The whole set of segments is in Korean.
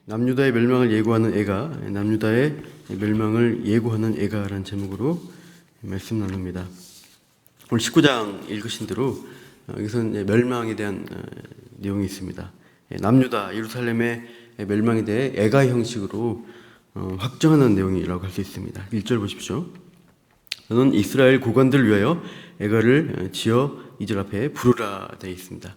남유다의 멸망을 예고하는 애가, 남유다의 멸망을 예고하는 애가라는 제목으로 말씀 나눕니다. 오늘 19장 읽으신 대로 여기서는 멸망에 대한 내용이 있습니다. 남유다, 예루살렘의 멸망에 대해 애가 형식으로 확정하는 내용이라고 할 수 있습니다. 1절 보십시오. 너는 이스라엘 고관들을 위하여 애가를 지어 이절 앞에 부르라 되어 있습니다.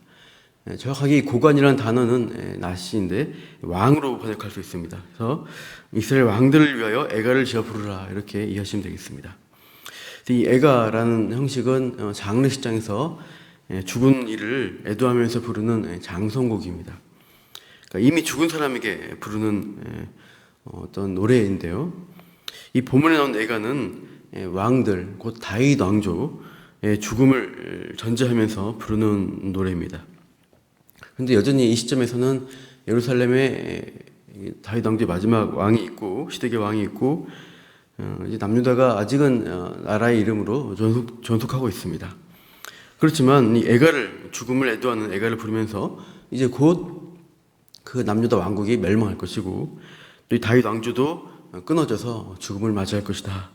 정확하게 이 고관이라는 단어는 나시인데 왕으로 번역할 수 있습니다. 그래서 이스라엘 왕들을 위하여 애가를 지어 부르라 이렇게 이해하시면 되겠습니다. 이 애가라는 형식은 장례식장에서 죽은 이를 애도하면서 부르는 장성곡입니다. 그러니까 이미 죽은 사람에게 부르는 어떤 노래인데요. 이 본문에 나온 애가는 왕들, 곧 다윗 왕조의 죽음을 전제하면서 부르는 노래입니다. 그런데 여전히 이 시점에서는 예루살렘에 다윗 왕조의 마지막 왕이 있고 시대의 왕이 있고 이제 남유다가 아직은 나라의 이름으로 존속하고 있습니다. 그렇지만 이 애가를 죽음을 애도하는 애가를 부르면서 이제 곧 그 남유다 왕국이 멸망할 것이고 또 이 다윗 왕조도 끊어져서 죽음을 맞이할 것이다.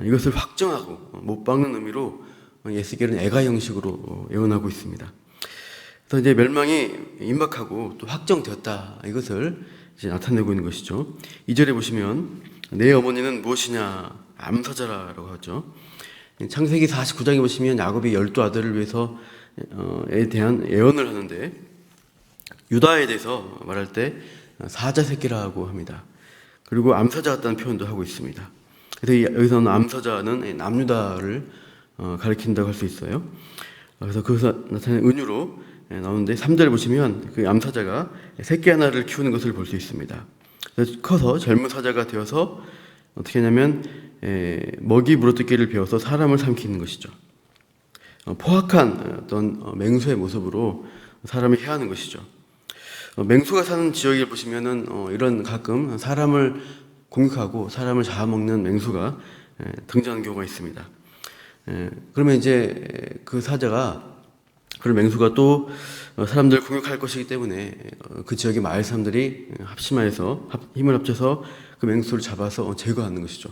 이것을 확정하고 못 박는 의미로 에스겔은 애가 형식으로 예언하고 있습니다. 그래서 이제 멸망이 임박하고 또 확정되었다. 이것을 이제 나타내고 있는 것이죠. 2절에 보시면 내 어머니는 무엇이냐? 암사자라고 하죠. 창세기 49장에 보시면 야곱이 12아들을 위해서 에 대한 예언을 하는데 유다에 대해서 말할 때 사자 새끼라고 합니다. 그리고 암사자 같다는 표현도 하고 있습니다. 그래서 여기서는 암사자는 남유다를 가리킨다고 할 수 있어요. 그래서 거기서 나타나는 은유로 나오는데 3절에 보시면 그 암사자가 새끼 하나를 키우는 것을 볼 수 있습니다. 그래서 커서 젊은 사자가 되어서 어떻게 하냐면 먹이 물어뜯기를 배워서 사람을 삼키는 것이죠. 포악한 어떤 맹수의 모습으로 사람을 해하는 것이죠. 맹수가 사는 지역을 보시면은 이런 가끔 사람을 공격하고 사람을 잡아먹는 맹수가 등장하는 경우가 있습니다. 그러면 이제 그 사자가 그런 맹수가 또 사람들을 공격할 것이기 때문에 그 지역의 마을 사람들이 합심하여서 힘을 합쳐서 그 맹수를 잡아서 제거하는 것이죠.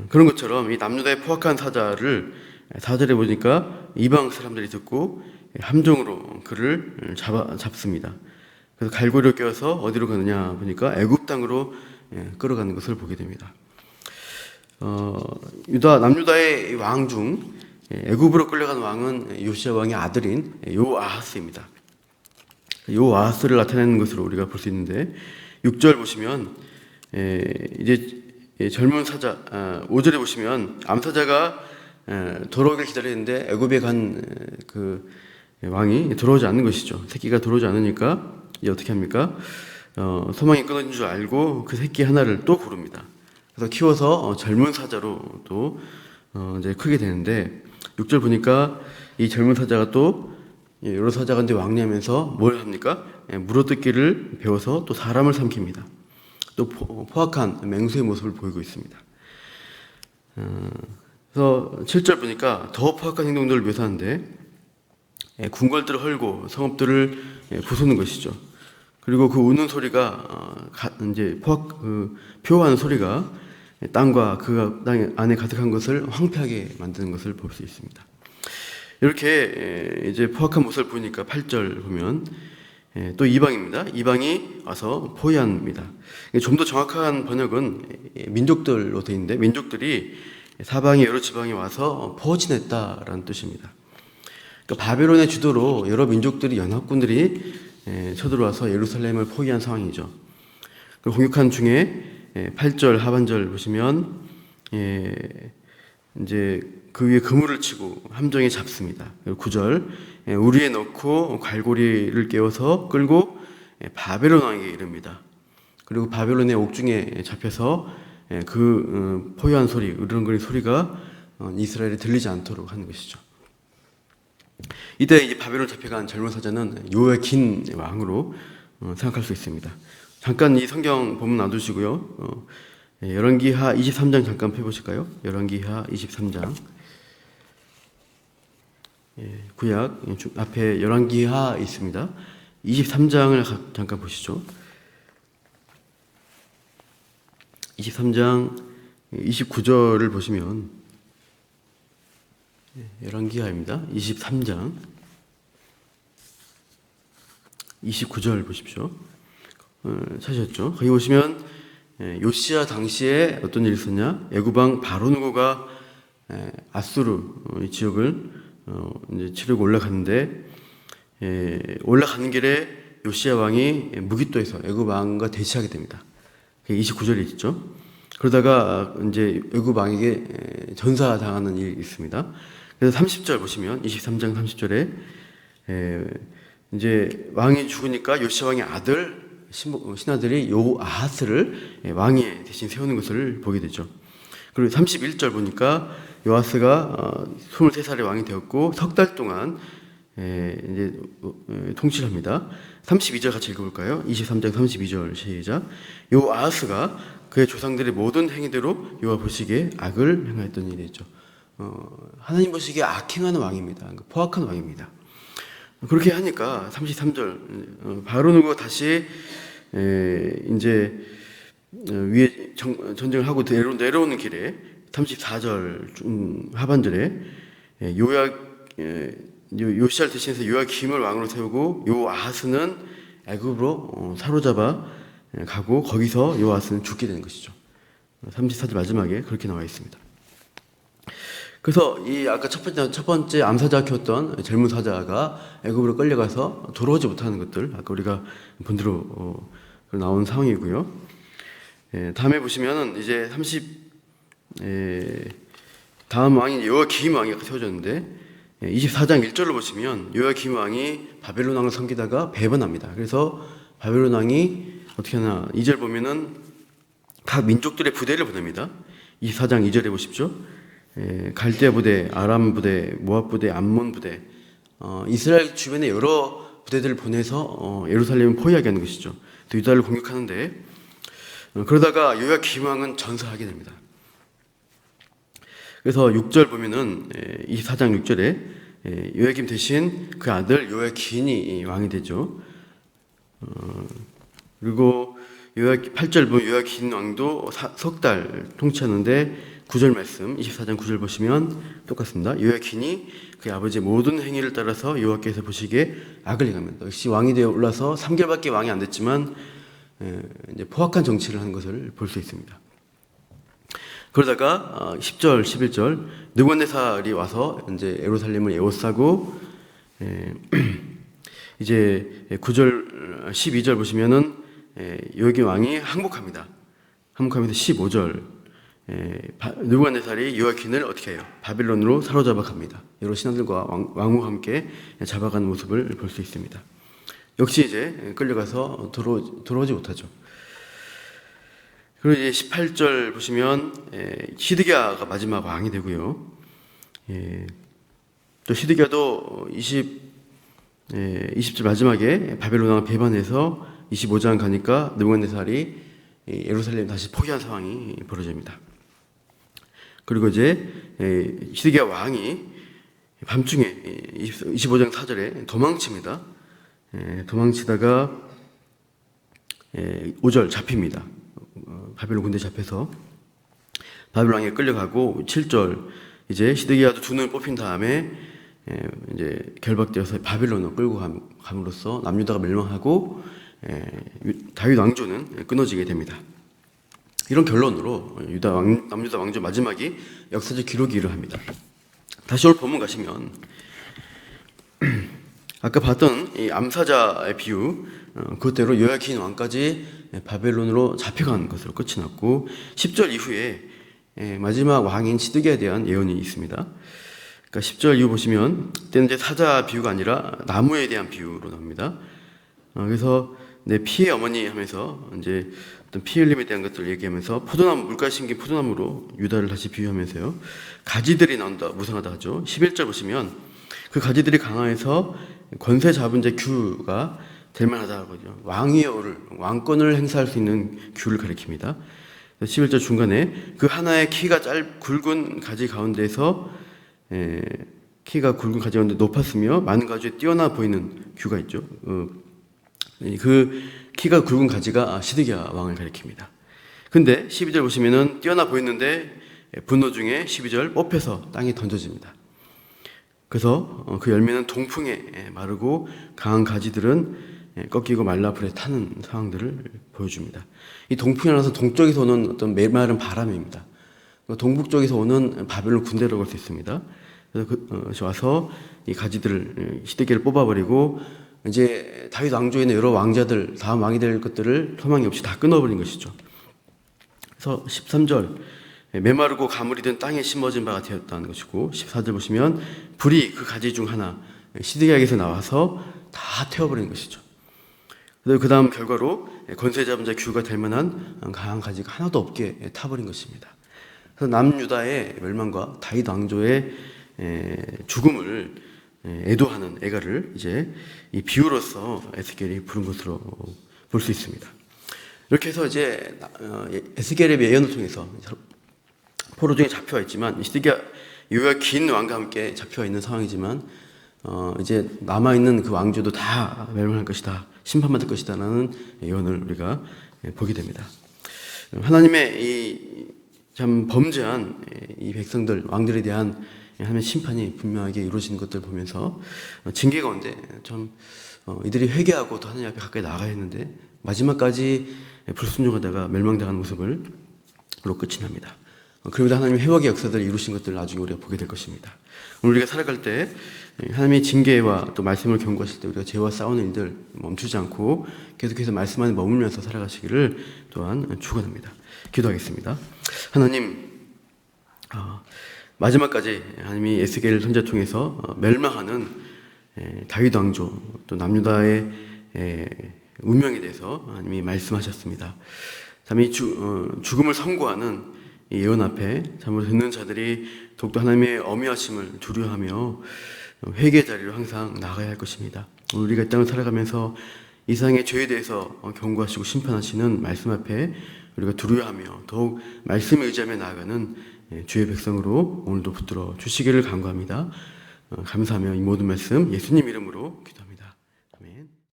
그런 것처럼 이 남유다의 포악한 사자를 4절에 보니까 이방 사람들이 듣고 함정으로 그를 잡습니다. 그래서 갈고리를 껴서 어디로 가느냐 보니까 애굽 땅으로 끌어가는 것을 보게 됩니다. 남유다의 왕 중 애굽으로 끌려간 왕은 요시야 왕의 아들인 요아하스입니다. 요아하스를 나타내는 것으로 우리가 볼 수 있는데 6절 보시면 이제 젊은 사자 5절에 보시면 암사자가 돌아오길 기다리는데 애굽에 간 그 왕이 돌아오지 않는 것이죠. 새끼가 돌아오지 않으니까 이제 어떻게 합니까? 소망이 끊어진 줄 알고 그 새끼 하나를 또 고릅니다. 그래서 키워서 젊은 사자로 또 이제 크게 되는데 6절 보니까 이 젊은 사자가 또 여러 사자가 이제 왕래하면서 뭘 합니까? 물어뜯기를 배워서 또 사람을 삼킵니다. 또 포악한 맹수의 모습을 보이고 있습니다. 그래서 7절 보니까 더 포악한 행동들을 묘사하는데 궁궐들을 헐고 성읍들을 부수는 것이죠. 그리고 그 우는 소리가 이제 표하는 소리가 땅과 그 땅 안에 가득한 것을 황폐하게 만드는 것을 볼 수 있습니다. 이렇게 이제 포악한 모습을 보니까 8절 보면 또 이방입니다. 이방이 와서 포위합니다. 좀 더 정확한 번역은 민족들로 되어 있는데 민족들이 사방의 여러 지방에 와서 포진했다라는 뜻입니다. 그러니까 바벨론의 주도로 여러 민족들이 연합군들이 쳐들어와서 예루살렘을 포위한 상황이죠. 그 공격한 중에 8절 하반절 보시면 이제 그 위에 그물을 치고 함정에 잡습니다. 9절 우리에 넣고 갈고리를 깨워서 끌고 바벨론 왕에게 이릅니다. 그리고 바벨론의 옥중에 잡혀서 그 포효한 소리, 으르렁거리는 소리가 이스라엘에 들리지 않도록 하는 것이죠. 이때 이제 바벨론 잡혀간 젊은 사자는 요야킨 왕으로 생각할 수 있습니다. 잠깐 이 성경 본문 놔두시고요. 열왕기하 23장 잠깐 펴보실까요? 열왕기하 23장. 구약 앞에 열왕기하 있습니다. 23장을 잠깐 보시죠. 23장 29절을 보시면 열왕기하입니다. 23장 29절 보십시오. 찾으셨죠? 거기 보시면 요시야 당시에 어떤 일이 있었냐? 애굽왕 바로누고가 아수르 이 지역을 이제 치르고 올라갔는데, 올라가는 길에 요시야 왕이 무깃도에서 애굽 왕과 대치하게 됩니다. 29절에 있죠. 그러다가 이제 애굽 왕에게 전사당하는 일이 있습니다. 그래서 30절 보시면 23장 30절에 이제 왕이 죽으니까 요시야 왕의 아들 신하들이 요아하스를 왕위에 대신 세우는 것을 보게 되죠. 그리고 31절 보니까 요아스가 23살의 왕이 되었고 석 달 동안 이제 통치를 합니다. 32절 같이 읽어볼까요? 23장 32절 시작. 요아하스가 그의 조상들의 모든 행위대로 여호와 보시기에 악을 행하였던 일이 있죠. 하나님 보시기에 악행하는 왕입니다. 포악한 왕입니다. 그렇게 하니까 33절 바로누고 다시 이제 위에 전쟁을 하고 내려오는 길에 34절 하반절에 요시야를 대신해서 요야김을 왕으로 세우고 요아하스는 애굽으로 사로잡아 가고 거기서 요아하스는 죽게 되는 것이죠. 34절 마지막에 그렇게 나와 있습니다. 그래서 이 아까 첫 번째 암사자 키웠던 젊은 사자가 애굽으로 끌려가서 돌아오지 못하는 것들, 아까 우리가 본 대로 나온 상황이고요. 다음에 보시면은 이제 다음 왕인 요야김 왕이 세워졌는데 24장 1절로 보시면 요야김 왕이 바벨론 왕을 섬기다가 배반합니다. 그래서 바벨론 왕이 어떻게 하나 2절 보면은 각 민족들의 부대를 보냅니다. 24장 2절에 보십시오. 갈대아 부대, 아람 부대, 모압 부대, 암몬 부대, 이스라엘 주변에 여러 부대들을 보내서 예루살렘을 포위하게 하는 것이죠. 또 유다를 공격하는데 그러다가 요야김 왕은 전사하게 됩니다. 그래서 6절 보면은 24장 6절에 요야김 대신 그 아들 요야긴이 왕이 되죠. 그리고 8절 보면 요야긴 왕도 석 달 통치하는데 9절 말씀 24장 9절 보시면 똑같습니다. 요야긴이 그의 아버지의 모든 행위를 따라서 여호와께서 보시기에 악을 행합니다. 역시 왕이 되어 올라서 3개월밖에 왕이 안 됐지만 이제 포악한 정치를 하는 것을 볼 수 있습니다. 그러다가 10절, 11절 느부갓네살이 와서 이제 예루살렘을 에워싸고 이제 9절, 12절 보시면은 요야긴 왕이 항복합니다. 항복하면서 15절 느부갓네살이 요야긴을 어떻게 해요? 바빌론으로 사로잡아 갑니다. 여러 신하들과 왕후와 함께 잡아가는 모습을 볼 수 있습니다. 역시 이제 끌려가서 돌아오지 못하죠. 그리고 이제 18절 보시면 시드기야가 마지막 왕이 되고요. 또 시드기야도 20절 마지막에 바벨론 왕을 배반해서 25장 가니까 느부갓네살이 예루살렘 다시 포기한 상황이 벌어집니다. 그리고 이제 시드기야 왕이 밤중에 25장 4절에 도망칩니다. 도망치다가 5절 잡힙니다. 바벨론 군대 잡혀서 바벨론 왕에 끌려가고 7절 이제 시드기야도 두 눈을 뽑힌 다음에 이제 결박되어서 바벨론으로 끌고 감으로써 남유다가 멸망하고 다윗 왕조는 끊어지게 됩니다. 이런 결론으로 남유다 왕조 마지막이 역사적 기록이 이르합니다. 다시 올 본문 가시면 아까 봤던 이 암사자의 비유 그것대로 요야긴 왕까지 바벨론으로 잡혀간 것으로 끝이 났고 10절 이후에 마지막 왕인 시드기야에 대한 예언이 있습니다. 그러니까 10절 이후 보시면 때는 이제 사자 비유가 아니라 나무에 대한 비유로 나옵니다. 그래서 내 피의 어머니 하면서 이제 어떤 피 흘림에 대한 것들을 얘기하면서 포도나무 물가에 심긴 포도나무로 유다를 다시 비유하면서요. 가지들이 나온다 무성하다 하죠. 11절 보시면 그 가지들이 강화해서 권세 잡은 자 규가 될 만하다고 하죠. 왕위에 오를 왕권을 행사할 수 있는 규를 가리킵니다. 11절 중간에 그 하나의 키가 굵은 가지 가운데서 키가 굵은 가지 가운데 높았으며 많은 가지에 뛰어나 보이는 규가 있죠. 그 키가 굵은 가지가 시드기야 왕을 가리킵니다. 근데 12절 보시면은 뛰어나 보였는데 분노 중에 12절 뽑혀서 땅에 던져집니다. 그래서 그 열매는 동풍에 마르고 강한 가지들은 꺾이고 말라 불에 타는 상황들을 보여줍니다. 이 동풍이라는 것은 동쪽에서 오는 어떤 메마른 바람입니다. 동북 쪽에서 오는 바벨론 군대라고 할 수 있습니다. 그래서 와서 이 가지들을 시드기를 뽑아버리고 이제 다윗 왕조에 있는 여러 왕자들 다음 왕이 될 것들을 소망이 없이 다 끊어버린 것이죠. 그래서 13절 메마르고 가물이 든 땅에 심어진 바가 되었다는 것이고 14절 보시면 불이 그 가지 중 하나 시드기야에게서 나와서 다 태워버린 것이죠. 그 다음 결과로 권세 잡은 자 규가 될 만한 강한 가지가 하나도 없게 타버린 것입니다. 그래서 남유다의 멸망과 다윗 왕조의 죽음을 애도하는 애가를 이제 이 비유로서 에스겔이 부른 것으로 볼 수 있습니다. 이렇게 해서 이제 에스겔의 예언을 통해서 포로 중에 잡혀와 있지만 시드기야 이후에 긴 왕과 함께 잡혀와 있는 상황이지만 이제 남아 있는 그 왕조도 다 멸망할 것이다, 심판받을 것이다라는 예언을 우리가 보게 됩니다. 하나님의 이 참 범죄한 이 백성들 왕들에 대한 하나님의 심판이 분명하게 이루어지는 것들을 보면서 징계 가운데 참 이들이 회개하고 또 하나님 앞에 가까이 나가야 했는데 마지막까지 불순종하다가 멸망당하는 모습을 로 끝이 납니다. 그러면서 하나님의 회복의 역사들을 이루신 것들을 나중에 우리가 보게 될 것입니다. 오늘 우리가 살아갈 때 하나님의 징계와 또 말씀을 경고하실 때 우리가 죄와 싸우는 일들 멈추지 않고 계속해서 말씀 안에 머물면서 살아가시기를 또한 축원합니다. 기도하겠습니다. 하나님, 마지막까지 하나님이 에스겔 선지자 통해서 멸망하는 다윗 왕조 또 남유다의 운명에 대해서 하나님이 말씀하셨습니다. 참 이 죽음을 선고하는 이 예언 앞에 참으로 듣는 자들이 더욱더 하나님의 엄위하심을 두려워하며 회개의 자리로 항상 나가야 할 것입니다. 우리가 이 땅을 살아가면서 이 세상의 죄에 대해서 경고하시고 심판하시는 말씀 앞에 우리가 두려워하며 더욱 말씀에 의지하며 나아가는 주의 백성으로 오늘도 붙들어 주시기를 간구합니다. 감사하며 이 모든 말씀 예수님 이름으로 기도합니다.